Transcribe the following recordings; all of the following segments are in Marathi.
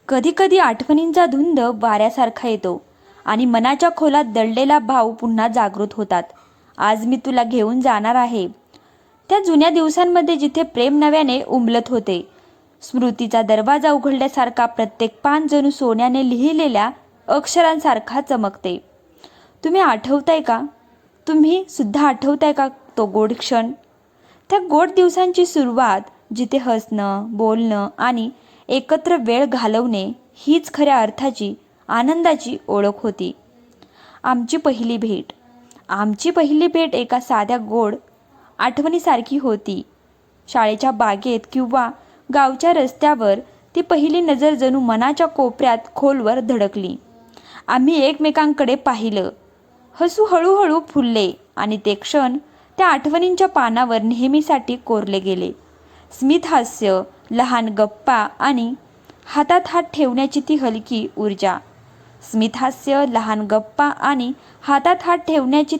कधीकधी आठवणींचा धुंद वाऱ्यासारखा येतो आणि मनाच्या खोलात दडलेला भाव पुन्हा जागृत होतात. आज मी तुला घेऊन जाणार आहे त्या जुन्या दिवसांमध्ये जिथे प्रेम नव्याने उमलत होते. स्मृतीचा दरवाजा उघडल्यासारखा प्रत्येक पान जणू सोन्याने लिहिलेल्या अक्षरांसारखा चमकते. तुम्ही आठवताय का? तुम्ही सुद्धा आठवताय का तो गोड क्षण? त्या गोड दिवसांची सुरुवात जिथे हसणं, बोलणं आणि एकत्र वेळ घालवणे हीच खऱ्या अर्थाची आनंदाची ओळख होती. आमची पहिली भेट एका साध्या गोड आठवणीसारखी होती. शाळेच्या बागेत किंवा गावच्या रस्त्यावर ती पहिली नजर जणू मनाच्या कोपऱ्यात खोलवर धडकली. आम्ही एकमेकांकडे पाहिलं. हसू हळूहळू फुलले आणि ते क्षण त्या आठवणींच्या पानावर नेहमीसाठी कोरले गेले. स्मितहास्य, लहान गप्पा आणि हातात हात ठेवण्याची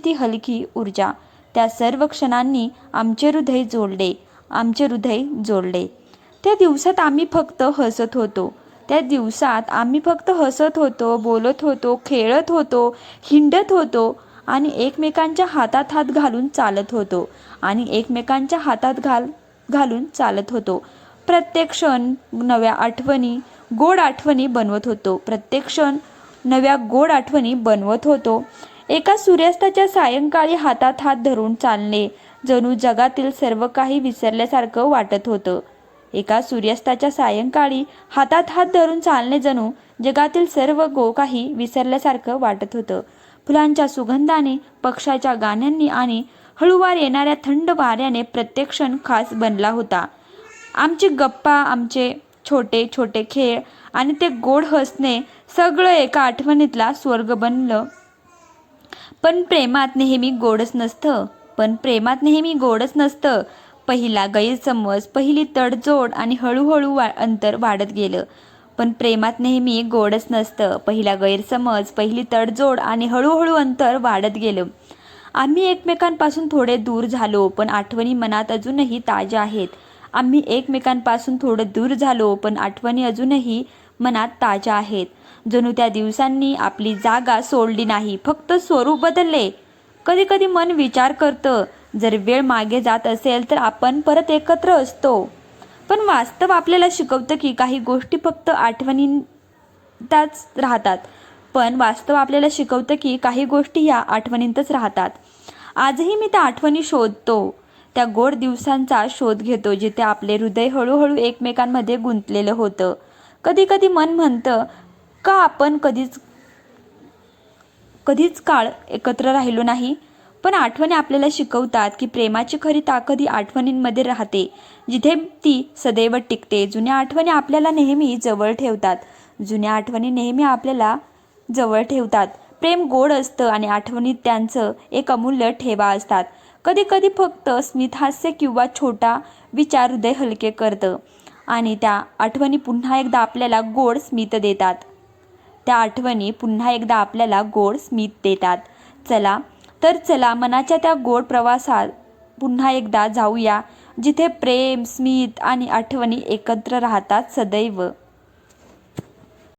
ती हलकी ऊर्जा. त्या सर्व क्षणांनी आमचे हृदय जोडले. त्या दिवसात आम्ही फक्त हसत होतो, बोलत होतो, खेळत होतो, हिंडत होतो आणि एकमेकांच्या हातात हात घालून चालत होतो. प्रत्येक क्षण नव्या गोड आठवणी बनवत होतो. एका सूर्यास्ताच्या सायंकाळी हातात हात धरून चालणे जणू जगातील सर्व काही विसरल्यासारखं वाटत होतं. फुलांच्या सुगंधाने, पक्ष्याच्या गाण्यांनी आणि हळूवार येणाऱ्या थंड वाऱ्याने प्रत्येक क्षण खास बनला होता. आमची गप्पा, आमचे छोटे छोटे खेळ आणि ते गोड हसणे सगळं एका आठवणीतला स्वर्ग बनलं. पण प्रेमात नेहमी गोडच नसतं. पहिला गैरसमज, पहिली तडजोड आणि हळूहळू अंतर वाढत गेलं. आम्ही एकमेकांपासून थोडे दूर झालो, पण आठवणी मनात अजूनही ताज्या आहेत. जणू त्या दिवसांनी आपली जागा सोडली नाही, फक्त स्वरूप बदलले. कधी कधी मन विचार करतं, जर वेळ मागे जात असेल तर आपण परत एकत्र असतो. पण वास्तव आपल्याला शिकवतं की काही गोष्टी फक्त आठवणीतच राहतात. आजही मी त्या आठवणी शोधतो, त्या गोड दिवसांचा शोध घेतो जिथे आपले हृदय हळूहळू एकमेकांमध्ये गुंतलेलं होतं. कधी कधी मन म्हणतं, का आपण कधीच काळ एकत्र राहिलो नाही? पण आठवणी आपल्याला शिकवतात की प्रेमाची खरी ताकद ही आठवणींमध्ये राहते, जिथे ती सदैव टिकते. जुन्या आठवणी आपल्याला नेहमी जवळ ठेवतात. प्रेम गोड असतं आणि आठवणीत त्यांचं एक अमूल्य ठेवा असतात. कधी कधी फक्त स्मितहास्य किंवा छोटा विचार हृदय हलके करतं आणि त्या आठवणी पुन्हा एकदा आपल्याला गोड स्मित देतात. चला मनाच्या त्या गोड प्रवासात पुन्हा एकदा जाऊया, जिथे प्रेम, स्मित आणि आठवणी एकत्र राहतात सदैव.